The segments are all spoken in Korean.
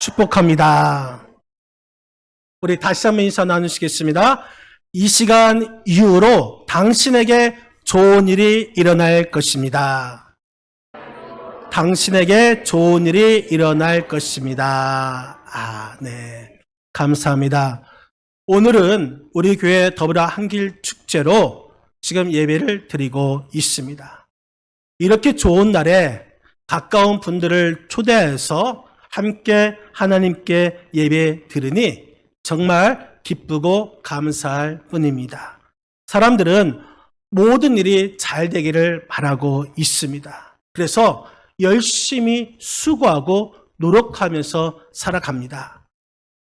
축복합니다. 우리 다시 한번 인사 나누시겠습니다. 이 시간 이후로 당신에게 좋은 일이 일어날 것입니다. 당신에게 좋은 일이 일어날 것입니다. 네. 감사합니다. 오늘은 우리 교회 더불어 한길 축제로 지금 예배를 드리고 있습니다. 이렇게 좋은 날에 가까운 분들을 초대해서 함께 하나님께 예배 드리니 정말 기쁘고 감사할 뿐입니다. 사람들은 모든 일이 잘 되기를 바라고 있습니다. 그래서 열심히 수고하고 노력하면서 살아갑니다.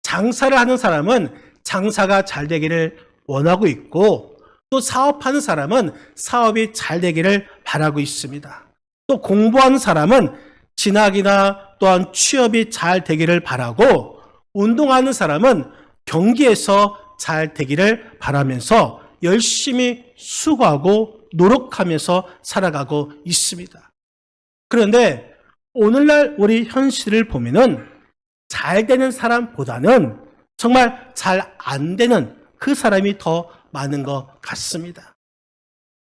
장사를 하는 사람은 장사가 잘 되기를 원하고 있고, 또 사업하는 사람은 사업이 잘 되기를 바라고 있습니다. 또 공부하는 사람은 진학이나 또한 취업이 잘 되기를 바라고, 운동하는 사람은 경기에서 잘 되기를 바라면서 열심히 수고하고 노력하면서 살아가고 있습니다. 그런데 오늘날 우리 현실을 보면은 잘 되는 사람보다는 정말 잘 안 되는 그 사람이 더 많은 것 같습니다.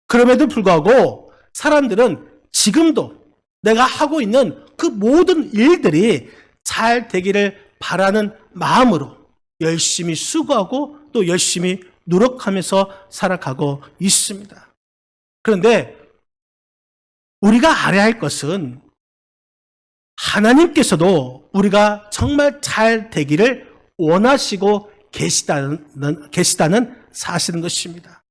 그럼에도 불구하고 사람들은 지금도 내가 하고 있는 그 모든 일들이 잘 되기를 바라는 마음으로 열심히 수고하고 또 열심히 노력하면서 살아가고 있습니다. 그런데 우리가 알아야 할 것은 하나님께서도 우리가 정말 잘 되기를 원하시고 계시다는 사실인 것입니다.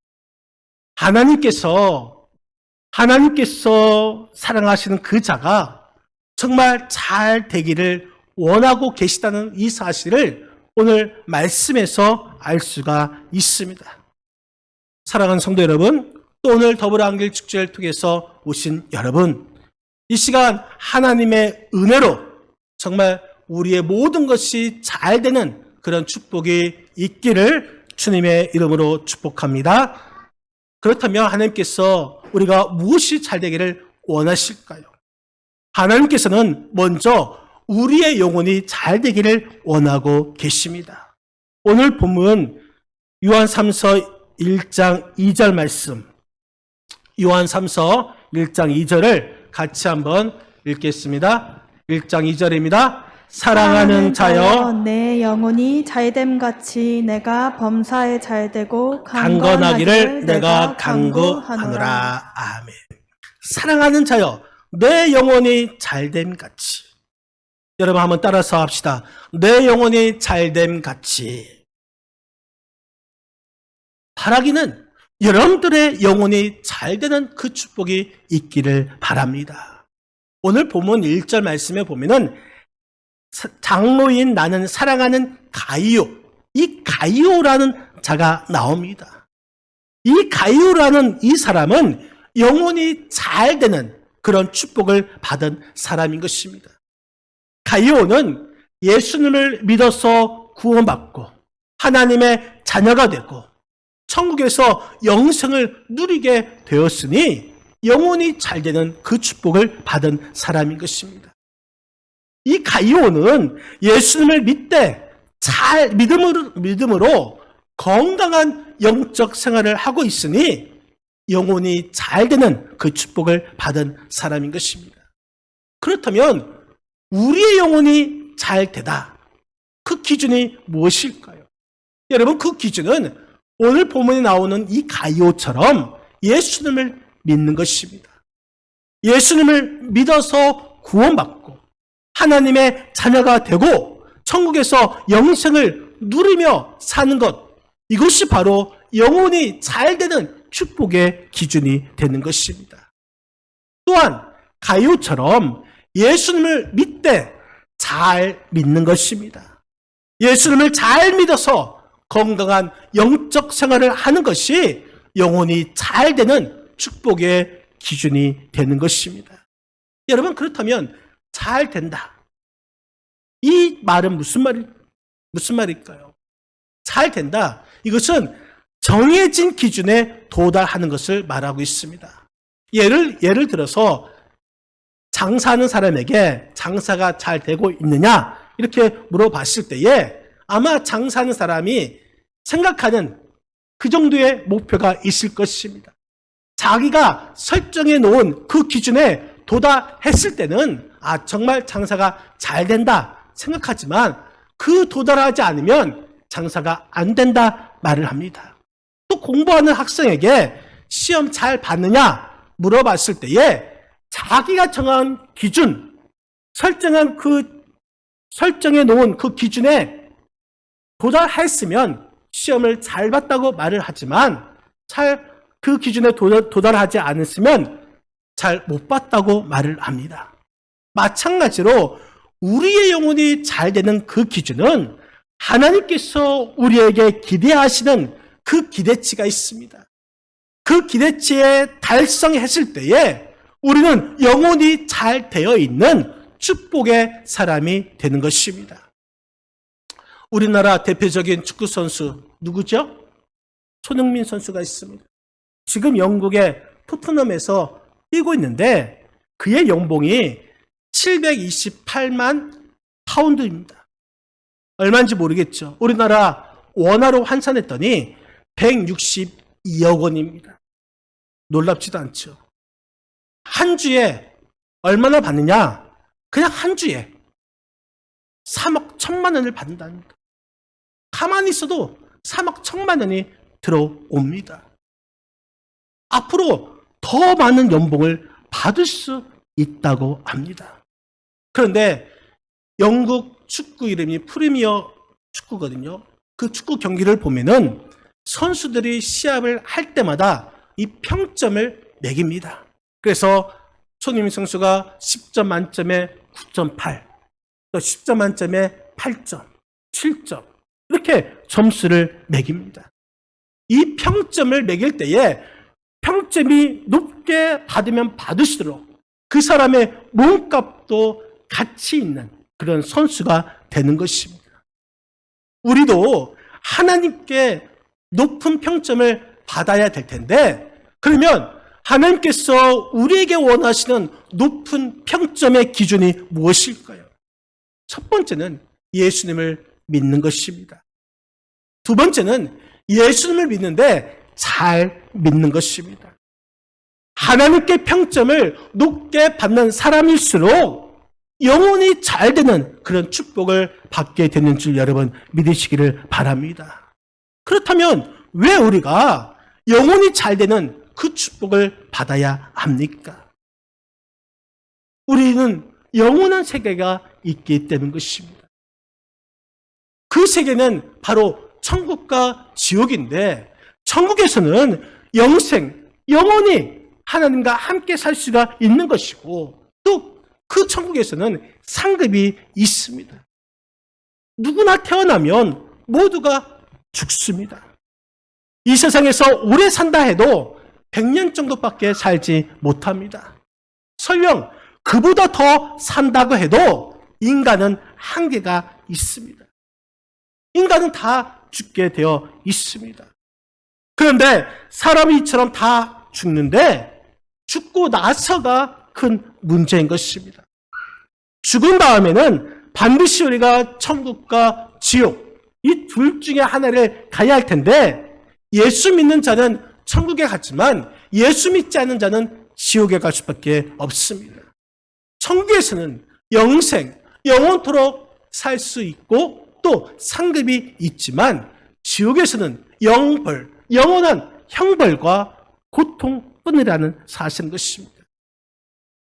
하나님께서 사랑하시는 그 자가 정말 잘 되기를 원하고 계시다는 이 사실을 오늘 말씀에서 알 수가 있습니다. 사랑하는 성도 여러분, 또 오늘 더불어 한길 축제를 통해서 오신 여러분, 이 시간 하나님의 은혜로 정말 우리의 모든 것이 잘 되는 그런 축복이 있기를 주님의 이름으로 축복합니다. 그렇다면 하나님께서 우리가 무엇이 잘 되기를 원하실까요? 하나님께서는 먼저 우리의 영혼이 잘 되기를 원하고 계십니다. 오늘 본문 요한 3서 1장 2절 말씀, 요한 3서 1장 2절을 같이 한번 읽겠습니다. 1장 2절입니다. 사랑하는 자여, 내 영혼이 잘됨 같이 내가 범사에 잘되고 강건하기를 내가 간구하노라. 아멘. 사랑하는 자여, 내 영혼이 잘됨 같이. 여러분 한번 따라서 합시다. 내 영혼이 잘됨 같이. 바라기는 여러분들의 영혼이 잘되는 그 축복이 있기를 바랍니다. 오늘 본문 1절 말씀에 보면은 장로인 나는 사랑하는 가이오, 이 가이오라는 자가 나옵니다. 이 가이오라는 이 사람은 영혼이 잘 되는 그런 축복을 받은 사람인 것입니다. 가이오는 예수님을 믿어서 구원받고 하나님의 자녀가 되고 천국에서 영생을 누리게 되었으니 영혼이 잘 되는 그 축복을 받은 사람인 것입니다. 이 가이오는 예수님을 믿음으로 건강한 영적 생활을 하고 있으니 영혼이 잘 되는 그 축복을 받은 사람인 것입니다. 그렇다면 우리의 영혼이 잘 되다. 그 기준이 무엇일까요? 여러분, 그 기준은 오늘 본문에 나오는 이 가이오처럼 예수님을 믿는 것입니다. 예수님을 믿어서 구원받고 하나님의 자녀가 되고 천국에서 영생을 누리며 사는 것, 이것이 바로 영혼이 잘 되는 축복의 기준이 되는 것입니다. 또한 가이오처럼 예수님을 잘 믿는 것입니다. 예수님을 잘 믿어서 건강한 영적 생활을 하는 것이 영혼이 잘 되는 축복의 기준이 되는 것입니다. 여러분, 그렇다면 잘 된다. 이 말은 무슨 말일까요? 잘 된다. 이것은 정해진 기준에 도달하는 것을 말하고 있습니다. 예를 들어서 장사하는 사람에게 장사가 잘 되고 있느냐, 이렇게 물어봤을 때에 아마 장사하는 사람이 생각하는 그 정도의 목표가 있을 것입니다. 자기가 설정해 놓은 그 기준에 도달했을 때는 정말 장사가 잘 된다 생각하지만 그 도달하지 않으면 장사가 안 된다 말을 합니다. 또 공부하는 학생에게 시험 잘 봤느냐 물어봤을 때에 자기가 정한 기준, 설정해 놓은 그 기준에 도달했으면 시험을 잘 봤다고 말을 하지만 그 기준에 도달하지 않았으면 잘 못 봤다고 말을 합니다. 마찬가지로 우리의 영혼이 잘 되는 그 기준은 하나님께서 우리에게 기대하시는 그 기대치가 있습니다. 그 기대치에 달성했을 때에 우리는 영혼이 잘 되어 있는 축복의 사람이 되는 것입니다. 우리나라 대표적인 축구 선수 누구죠? 손흥민 선수가 있습니다. 지금 영국의 토트넘에서 뛰고 있는데 그의 연봉이 728만 파운드입니다. 얼마인지 모르겠죠. 우리나라 원화로 환산했더니 162억 원입니다. 놀랍지도 않죠. 한 주에 얼마나 받느냐? 그냥 한 주에 3억 1천만 원을 받는다니까. 가만히 있어도 3억 1천만 원이 들어옵니다. 앞으로 더 많은 연봉을 받을 수 있다고 합니다. 그런데 영국 축구 이름이 프리미어 축구거든요. 그 축구 경기를 보면은 선수들이 시합을 할 때마다 이 평점을 매깁니다. 그래서 손흥민 선수가 10점 만점에 9.8, 또 10점 만점에 8점, 7점 이렇게 점수를 매깁니다. 이 평점을 매길 때에 평점이 높게 받으면 받을수록 그 사람의 몸값도 가치 있는 그런 선수가 되는 것입니다. 우리도 하나님께 높은 평점을 받아야 될 텐데 그러면 하나님께서 우리에게 원하시는 높은 평점의 기준이 무엇일까요? 첫 번째는 예수님을 믿는 것입니다. 두 번째는 예수님을 믿는데 잘 믿는 것입니다. 하나님께 평점을 높게 받는 사람일수록 영혼이 잘 되는 그런 축복을 받게 되는 줄 여러분 믿으시기를 바랍니다. 그렇다면 왜 우리가 영혼이 잘 되는 그 축복을 받아야 합니까? 우리는 영원한 세계가 있기 때문인 것입니다. 그 세계는 바로 천국과 지옥인데 천국에서는 영생, 영원히 하나님과 함께 살 수가 있는 것이고 또 그 천국에서는 상급이 있습니다. 누구나 태어나면 모두가 죽습니다. 이 세상에서 오래 산다 해도 100년 정도밖에 살지 못합니다. 설령 그보다 더 산다고 해도 인간은 한계가 있습니다. 인간은 다 죽게 되어 있습니다. 그런데 사람이 이처럼 다 죽는데 죽고 나서가 큰 문제인 것입니다. 죽은 다음에는 반드시 우리가 천국과 지옥 이 둘 중에 하나를 가야 할 텐데 예수 믿는 자는 천국에 갔지만 예수 믿지 않는 자는 지옥에 갈 수밖에 없습니다. 천국에서는 영생, 영원토록 살 수 있고 또 상급이 있지만 지옥에서는 영벌, 영원한 형벌과 고통뿐이라는 사실인 것입니다.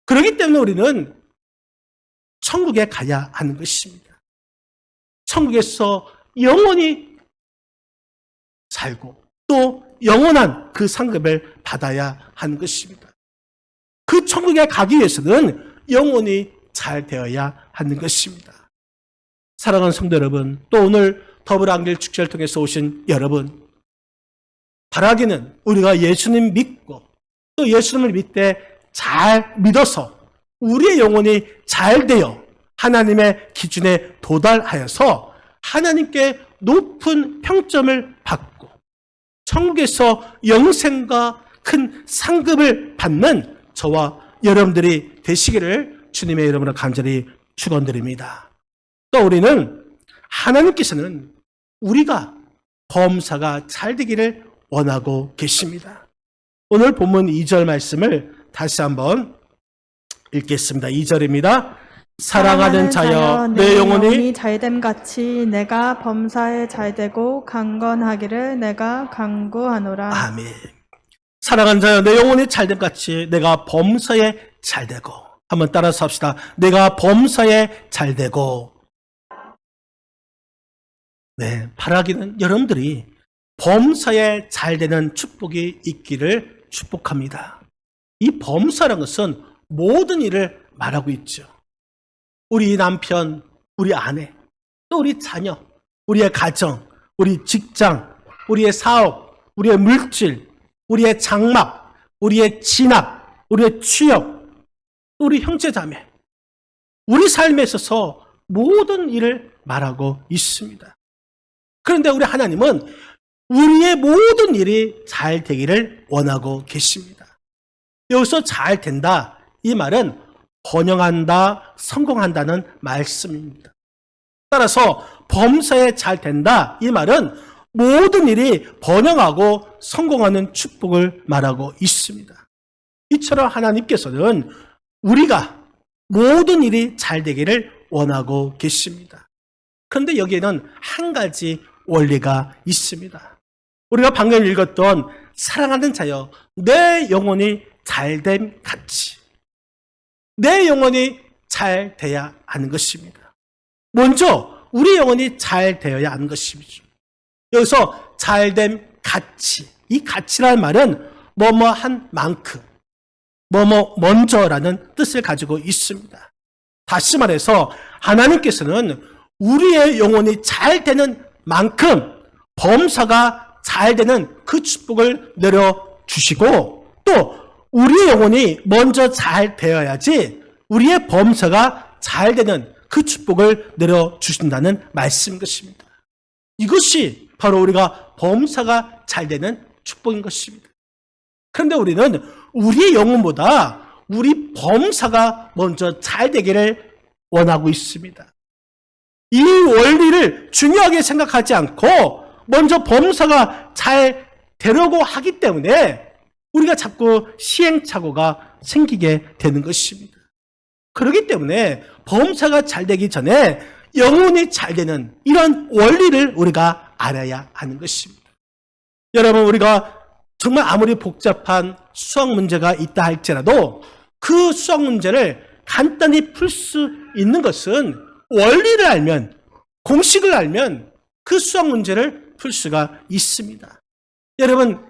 그렇기 때문에 우리는 천국에 가야 하는 것입니다. 천국에서 영원히 살고 또 영원한 그 상급을 받아야 하는 것입니다. 그 천국에 가기 위해서는 영혼이 잘 되어야 하는 것입니다. 사랑하는 성도 여러분, 또 오늘 더불어안길 축제를 통해서 오신 여러분, 바라기는 우리가 예수님 믿고 또 예수님을 믿되 잘 믿어서 우리의 영혼이 잘 되어 하나님의 기준에 도달하여서 하나님께 높은 평점을 받고 천국에서 영생과 큰 상급을 받는 저와 여러분들이 되시기를 주님의 이름으로 간절히 축원드립니다. 또 우리는 하나님께서는 우리가 범사가 잘 되기를 원하고 계십니다. 오늘 본문 2절 말씀을 다시 한번 읽겠습니다. 2절입니다. 사랑하는 자여 내 영혼이 잘됨 같이 내가 범사에 잘되고 강건하기를 내가 간구하노라. 아멘. 사랑하는 자여 내 영혼이 잘됨 같이 내가 범사에 잘되고, 한번 따라서 합시다. 내가 범사에 잘되고. 네, 바라기는 여러분들이 범사에 잘되는 축복이 있기를 축복합니다. 이 범사라는 것은 모든 일을 말하고 있죠. 우리 남편, 우리 아내, 또 우리 자녀, 우리의 가정, 우리 직장, 우리의 사업, 우리의 물질, 우리의 장막, 우리의 진학, 우리의 취업, 우리 형제자매, 우리 삶에 있어서 모든 일을 말하고 있습니다. 그런데 우리 하나님은 우리의 모든 일이 잘 되기를 원하고 계십니다. 여기서 잘 된다, 이 말은 번영한다, 성공한다는 말씀입니다. 따라서 범사에 잘 된다, 이 말은 모든 일이 번영하고 성공하는 축복을 말하고 있습니다. 이처럼 하나님께서는 우리가 모든 일이 잘 되기를 원하고 계십니다. 그런데 여기에는 한 가지 원리가 있습니다. 우리가 방금 읽었던 사랑하는 자여 내 영혼이 잘됨 같이, 내 영혼이 잘 돼야 하는 것입니다. 먼저 우리 영혼이 잘 되어야 하는 것이죠. 여기서 잘됨 같이, 이 같이라는 말은 뭐뭐한 만큼, 뭐뭐 먼저라는 뜻을 가지고 있습니다. 다시 말해서 하나님께서는 우리의 영혼이 잘 되는 만큼 범사가 잘 되는 그 축복을 내려주시고, 또 우리의 영혼이 먼저 잘 되어야지 우리의 범사가 잘 되는 그 축복을 내려주신다는 말씀인 것입니다. 이것이 바로 우리가 범사가 잘 되는 축복인 것입니다. 그런데 우리는 우리의 영혼보다 우리 범사가 먼저 잘 되기를 원하고 있습니다. 이 원리를 중요하게 생각하지 않고 먼저 범사가 잘 되려고 하기 때문에 우리가 자꾸 시행착오가 생기게 되는 것입니다. 그렇기 때문에 범사가 잘 되기 전에 영혼이 잘 되는 이런 원리를 우리가 알아야 하는 것입니다. 여러분, 우리가 정말 아무리 복잡한 수학 문제가 있다 할지라도 그 수학 문제를 간단히 풀 수 있는 것은 원리를 알면, 공식을 알면 그 수학 문제를 풀 수가 있습니다. 여러분,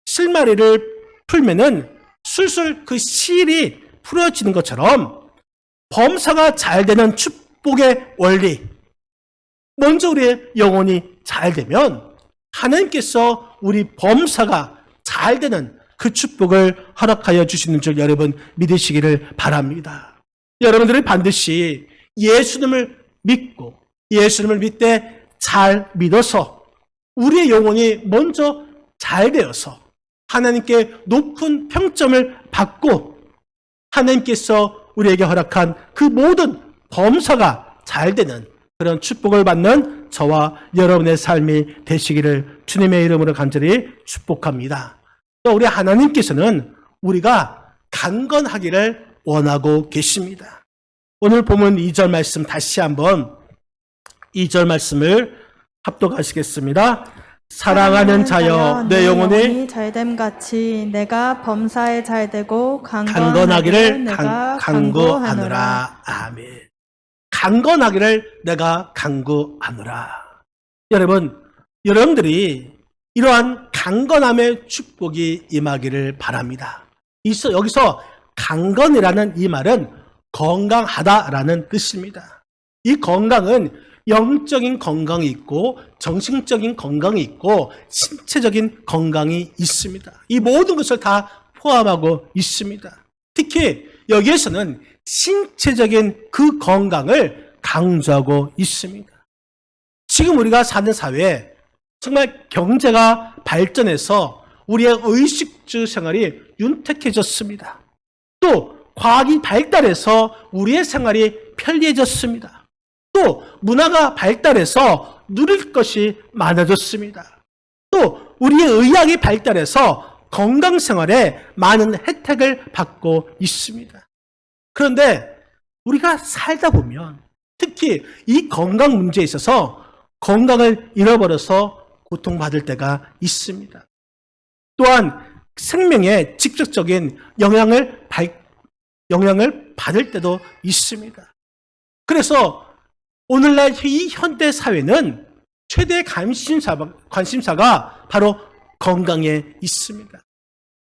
실마리를 풀면은 술술 그 실이 풀어지는 것처럼 범사가 잘 되는 축복의 원리, 먼저 우리의 영혼이 잘 되면 하나님께서 우리 범사가 잘 되는 그 축복을 허락하여 주시는 줄 여러분 믿으시기를 바랍니다. 여러분들이 반드시 예수님을 믿고 예수님을 믿되 잘 믿어서 우리의 영혼이 먼저 잘 되어서 하나님께 높은 평점을 받고 하나님께서 우리에게 허락한 그 모든 범사가 잘 되는 그런 축복을 받는 저와 여러분의 삶이 되시기를 주님의 이름으로 간절히 축복합니다. 또 우리 하나님께서는 우리가 강건하기를 원하고 계십니다. 오늘 보면 2절 말씀 다시 한번 2절 말씀을 합독하시겠습니다. 사랑하는 자여 내 영혼이 잘됨 같이 내가 범사에 잘되고 강건하기를 내가 간구하노라. 아멘. 강건하기를 내가 간구하노라. 여러분, 여러분들이 이러한 강건함의 축복이 임하기를 바랍니다. 여기서 강건이라는 이 말은 건강하다라는 뜻입니다. 이 건강은 영적인 건강이 있고 정신적인 건강이 있고 신체적인 건강이 있습니다. 이 모든 것을 다 포함하고 있습니다. 특히 여기에서는 신체적인 그 건강을 강조하고 있습니다. 지금 우리가 사는 사회에 정말 경제가 발전해서 우리의 의식주 생활이 윤택해졌습니다. 또 과학이 발달해서 우리의 생활이 편리해졌습니다. 또 문화가 발달해서 누릴 것이 많아졌습니다. 또 우리의 의학이 발달해서 건강생활에 많은 혜택을 받고 있습니다. 그런데 우리가 살다 보면 특히 이 건강 문제에 있어서 건강을 잃어버려서 고통받을 때가 있습니다. 또한 생명에 직접적인 영향을 받을 때도 있습니다. 그래서 오늘날 이 현대 사회는 최대 관심사가 바로 건강에 있습니다.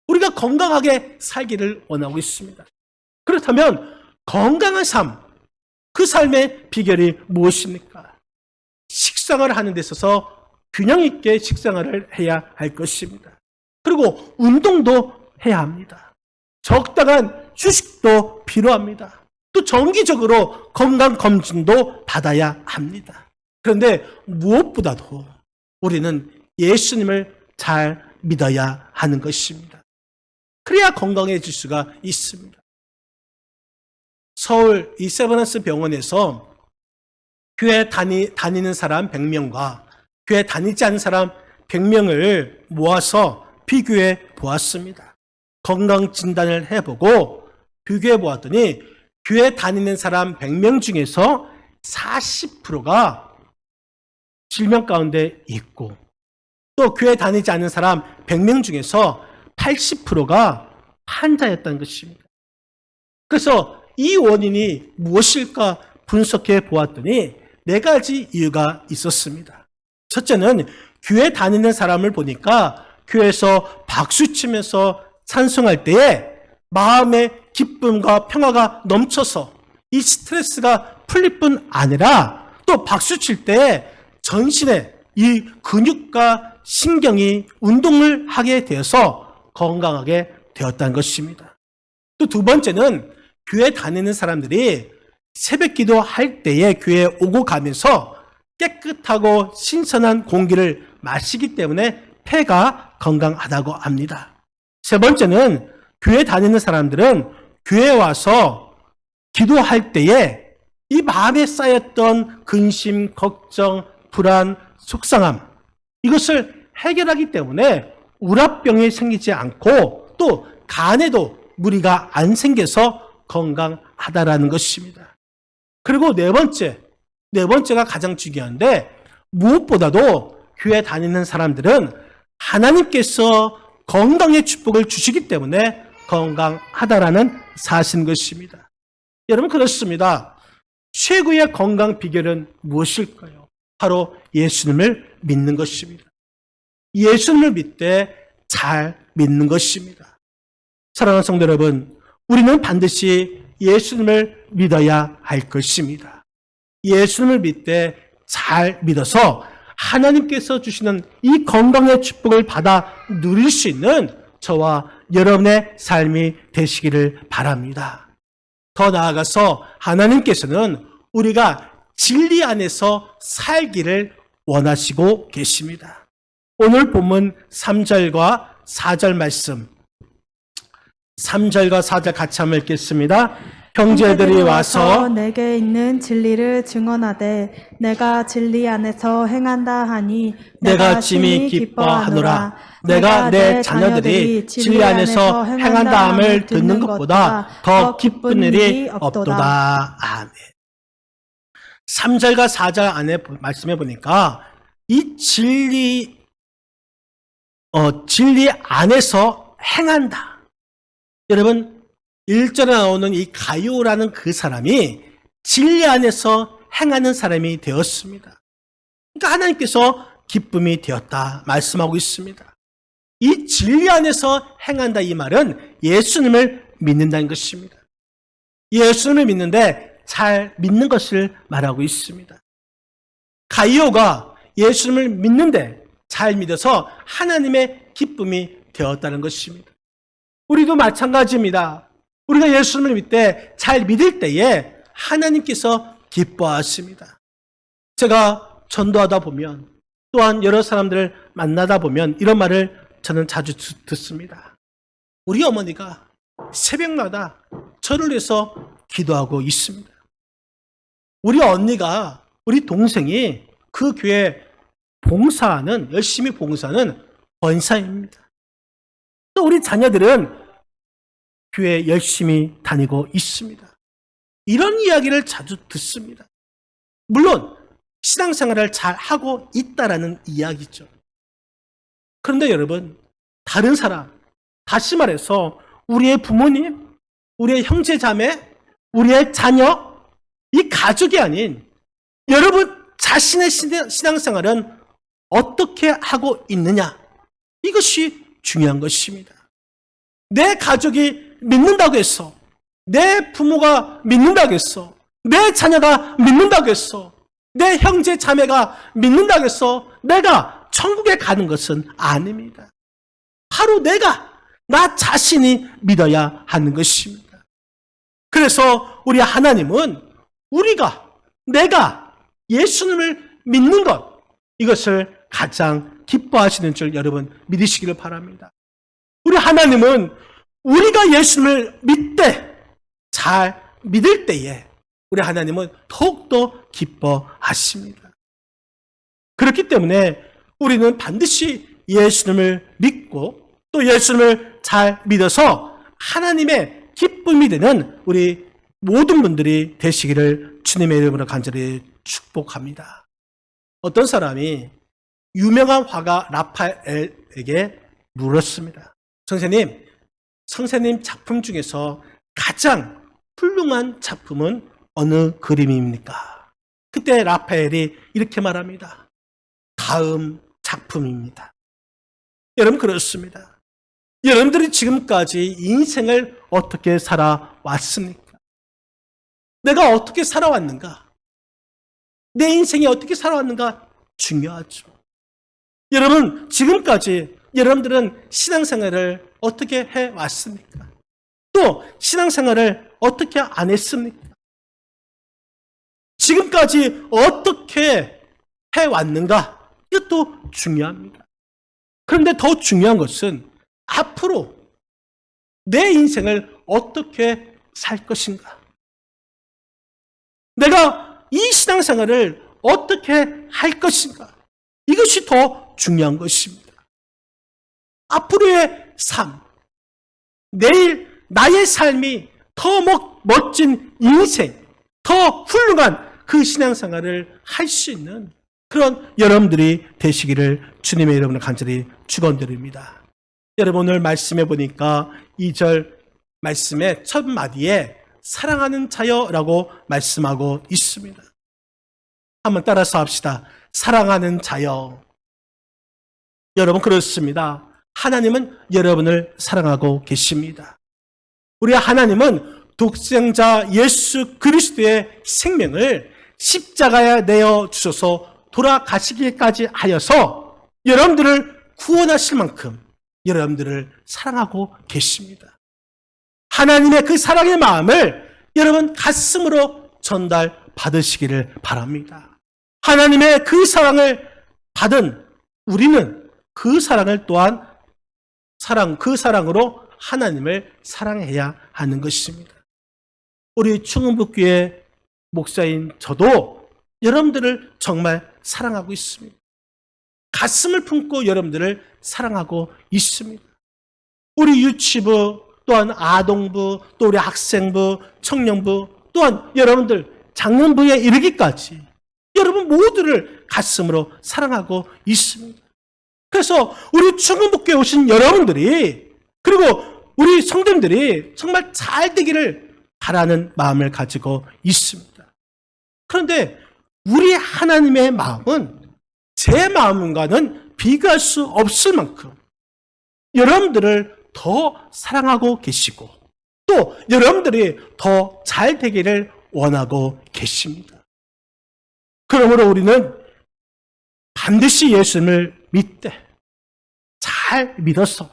우리가 건강하게 살기를 원하고 있습니다. 그렇다면 건강한 삶, 그 삶의 비결이 무엇입니까? 식생활을 하는 데 있어서 균형 있게 식생활을 해야 할 것입니다. 그리고 운동도 해야 합니다. 적당한 휴식도 필요합니다. 또 정기적으로 건강검진도 받아야 합니다. 그런데 무엇보다도 우리는 예수님을 잘 믿어야 하는 것입니다. 그래야 건강해질 수가 있습니다. 서울 이 세브란스 병원에서 교회 다니는 사람 100명과 교회 다니지 않는 사람 100명을 모아서 비교해 보았습니다. 건강 진단을 해보고 비교해 보았더니 교회 다니는 사람 100명 중에서 40%가 질병 가운데 있고 또 교회 다니지 않는 사람 100명 중에서 80%가 환자였다는 것입니다. 그래서 이 원인이 무엇일까 분석해 보았더니 4가지 이유가 있었습니다. 첫째는 교회 다니는 사람을 보니까 교회에서 박수치면서 찬송할 때에 마음의 기쁨과 평화가 넘쳐서 이 스트레스가 풀릴 뿐 아니라 또 박수칠 때에 전신의 이 근육과 신경이 운동을 하게 되어서 건강하게 되었다는 것입니다. 또 2번째는 교회 다니는 사람들이 새벽 기도할 때에 교회에 오고 가면서 깨끗하고 신선한 공기를 마시기 때문에 폐가 건강하다고 합니다. 3번째는 교회 다니는 사람들은 교회에 와서 기도할 때에 이 마음에 쌓였던 근심, 걱정, 불안, 속상함 이것을 해결하기 때문에 우라병이 생기지 않고 또 간에도 무리가 안 생겨서 건강하다라는 것입니다. 그리고 네 번째가 가장 중요한데 무엇보다도 교회 다니는 사람들은 하나님께서 건강의 축복을 주시기 때문에 건강하다라는 사실인 것입니다. 여러분 그렇습니다. 최고의 건강 비결은 무엇일까요? 바로 예수님을 믿는 것입니다. 예수님을 믿되 잘 믿는 것입니다. 사랑하는 성도 여러분, 우리는 반드시 예수님을 믿어야 할 것입니다. 예수님을 믿되 잘 믿어서 하나님께서 주시는 이 건강의 축복을 받아 누릴 수 있는 저와 여러분의 삶이 되시기를 바랍니다. 더 나아가서 하나님께서는 우리가 진리 안에서 살기를 원하시고 계십니다. 오늘 본문 3절과 4절 말씀 3절과 4절 같이 한번 읽겠습니다. 형제들이 와서 내게 있는 진리를 증언하되 내가 진리 안에서 행한다 하니 내가 심히 기뻐하노라. 내가 내 자녀들이 진리 안에서 행한다 함을 듣는 것보다 더 기쁜 일이 없도다. 아멘. 3절과 4절 안에 말씀해 보니까 이 진리 안에서 행한다. 여러분 1절에 나오는 이 가요라는 그 사람이 진리 안에서 행하는 사람이 되었습니다. 그러니까 하나님께서 기쁨이 되었다 말씀하고 있습니다. 이 진리 안에서 행한다 이 말은 예수님을 믿는다는 것입니다. 예수님을 믿는데 잘 믿는 것을 말하고 있습니다. 가이오가 예수님을 믿는데 잘 믿어서 하나님의 기쁨이 되었다는 것입니다. 우리도 마찬가지입니다. 우리가 예수님을 믿되 잘 믿을 때에 하나님께서 기뻐하십니다. 제가 전도하다 보면 또한 여러 사람들을 만나다 보면 이런 말을 저는 자주 듣습니다. 우리 어머니가 새벽마다 저를 위해서 기도하고 있습니다. 우리 언니가, 우리 동생이 그 교회 열심히 봉사하는 권사입니다. 또 우리 자녀들은 교회 열심히 다니고 있습니다. 이런 이야기를 자주 듣습니다. 물론 신앙생활을 잘 하고 있다라는 이야기죠. 그런데 여러분, 다른 사람, 다시 말해서 우리의 부모님, 우리의 형제 자매, 우리의 자녀, 이 가족이 아닌 여러분 자신의 신앙생활은 어떻게 하고 있느냐, 이것이 중요한 것입니다. 내 가족이 믿는다고 해서, 내 부모가 믿는다고 해서, 내 자녀가 믿는다고 해서, 내 형제 자매가 믿는다고 해서 내가 천국에 가는 것은 아닙니다. 바로 나 자신이 믿어야 하는 것입니다. 그래서 우리 하나님은 내가 예수님을 믿는 것, 이것을 가장 기뻐하시는 줄 여러분 믿으시기를 바랍니다. 우리 하나님은 우리가 예수님을 잘 믿을 때에 우리 하나님은 더욱더 기뻐하십니다. 그렇기 때문에 우리는 반드시 예수님을 믿고 또 예수님을 잘 믿어서 하나님의 기쁨이 되는 우리 모든 분들이 되시기를 주님의 이름으로 간절히 축복합니다. 어떤 사람이 유명한 화가 라파엘에게 물었습니다. 선생님 작품 중에서 가장 훌륭한 작품은 어느 그림입니까? 그때 라파엘이 이렇게 말합니다. 다음 작품입니다. 여러분, 그렇습니다. 여러분들이 지금까지 인생을 어떻게 살아왔습니까? 내가 어떻게 살아왔는가? 내 인생이 어떻게 살아왔는가 중요하죠. 여러분, 지금까지 여러분들은 신앙생활을 어떻게 해왔습니까? 또 신앙생활을 어떻게 안 했습니까? 지금까지 어떻게 해왔는가? 이것도 중요합니다. 그런데 더 중요한 것은 앞으로 내 인생을 어떻게 살 것인가? 내가 이 신앙생활을 어떻게 할 것인가? 이것이 더 중요한 것입니다. 앞으로의 삶, 내일 나의 삶이 더 멋진 인생, 더 훌륭한 그 신앙생활을 할 수 있는 그런 여러분들이 되시기를 주님의 이름으로 간절히 축원드립니다. 여러분, 오늘 말씀해 보니까 2절 말씀의 첫 마디에 사랑하는 자여라고 말씀하고 있습니다. 한번 따라서 합시다. 사랑하는 자여. 여러분, 그렇습니다. 하나님은 여러분을 사랑하고 계십니다. 우리 하나님은 독생자 예수 그리스도의 생명을 십자가에 내어 주셔서 돌아가시기까지 하여서 여러분들을 구원하실 만큼 여러분들을 사랑하고 계십니다. 하나님의 그 사랑의 마음을 여러분 가슴으로 전달 받으시기를 바랍니다. 하나님의 그 사랑을 받은 우리는 그 사랑을 또한 그 사랑으로 하나님을 사랑해야 하는 것입니다. 우리 충흥북교회 목사인 저도 여러분들을 정말 사랑하고 있습니다. 가슴을 품고 여러분들을 사랑하고 있습니다. 우리 유치부, 또한 아동부, 또 우리 학생부, 청년부, 또한 여러분들 장년부에 이르기까지 여러분 모두를 가슴으로 사랑하고 있습니다. 그래서 우리 충흥북교에 오신 여러분들이, 그리고 우리 성도님들이 정말 잘 되기를 바라는 마음을 가지고 있습니다. 그런데 우리 하나님의 마음은 제 마음과는 비교할 수 없을 만큼 여러분들을 더 사랑하고 계시고 또 여러분들이 더 잘 되기를 원하고 계십니다. 그러므로 우리는 반드시 예수님을 잘 믿어서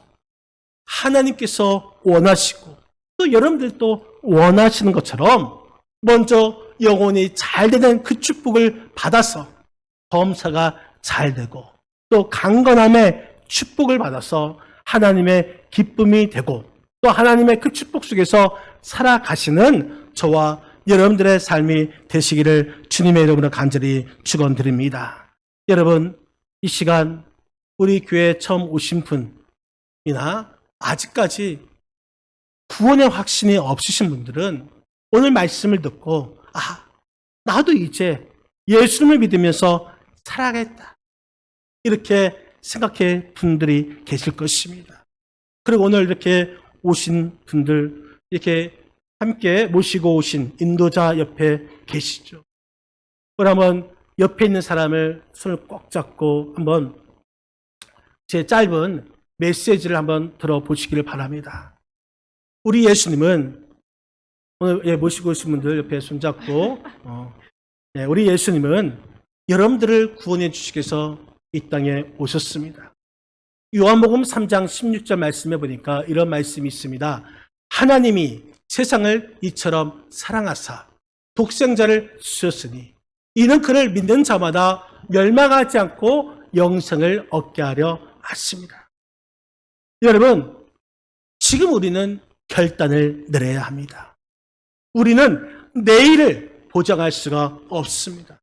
하나님께서 원하시고 또 여러분들도 원하시는 것처럼 먼저 영혼이 잘 되는 그 축복을 받아서 범사가 잘 되고 또 강건함의 축복을 받아서 하나님의 기쁨이 되고 또 하나님의 그 축복 속에서 살아가시는 저와 여러분들의 삶이 되시기를 주님의 이름으로 간절히 축원드립니다. 여러분, 이 시간 우리 교회에 처음 오신 분이나 아직까지 구원의 확신이 없으신 분들은 오늘 말씀을 듣고 나도 이제 예수님을 믿으면서 살아야겠다, 이렇게 생각해 분들이 계실 것입니다. 그리고 오늘 이렇게 오신 분들, 이렇게 함께 모시고 오신 인도자 옆에 계시죠. 그러면 옆에 있는 사람을 손을 꼭 잡고 한번 제 짧은 메시지를 한번 들어보시기를 바랍니다. 우리 예수님은, 오늘 모시고 오신 분들 옆에 손잡고, 우리 예수님은 여러분들을 구원해 주시기 위해서 이 땅에 오셨습니다. 요한복음 3장 16절 말씀해 보니까 이런 말씀이 있습니다. 하나님이 세상을 이처럼 사랑하사 독생자를 주셨으니 이는 그를 믿는 자마다 멸망하지 않고 영생을 얻게 하려 하십니다. 여러분, 지금 우리는 결단을 내려야 합니다. 우리는 내일을 보장할 수가 없습니다.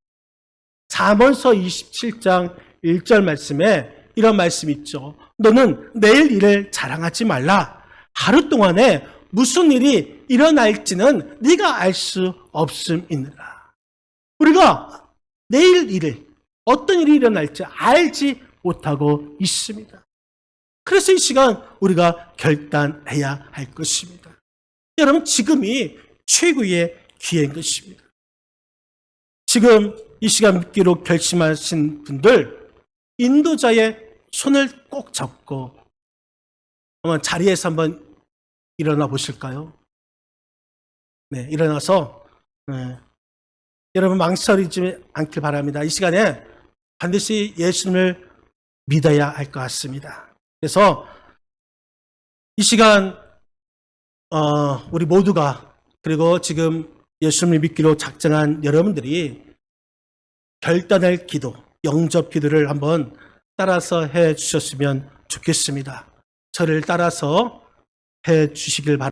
잠언서 27장 1절 말씀에 이런 말씀이 있죠. 너는 내일 일을 자랑하지 말라. 하루 동안에 무슨 일이 일어날지는 네가 알 수 없음이니라. 우리가 내일 일을, 어떤 일이 일어날지 알지 못하고 있습니다. 그래서 이 시간 우리가 결단해야 할 것입니다. 여러분, 지금이 최고의 기회인 것입니다. 지금 이 시간 믿기로 결심하신 분들, 인도자의 손을 꼭 잡고 한번 자리에서 한번 일어나 보실까요? 네, 일어나서 여러분 망설이지 않길 바랍니다. 이 시간에 반드시 예수님을 믿어야 할 것 같습니다. 그래서 이 시간 우리 모두가, 그리고 지금 예수님을 믿기로 작정한 여러분들이 결단할 기도, 영접 기도를 한번 따라서 해 주셨으면 좋겠습니다. 저를 따라서 해 주시길 바랍니다.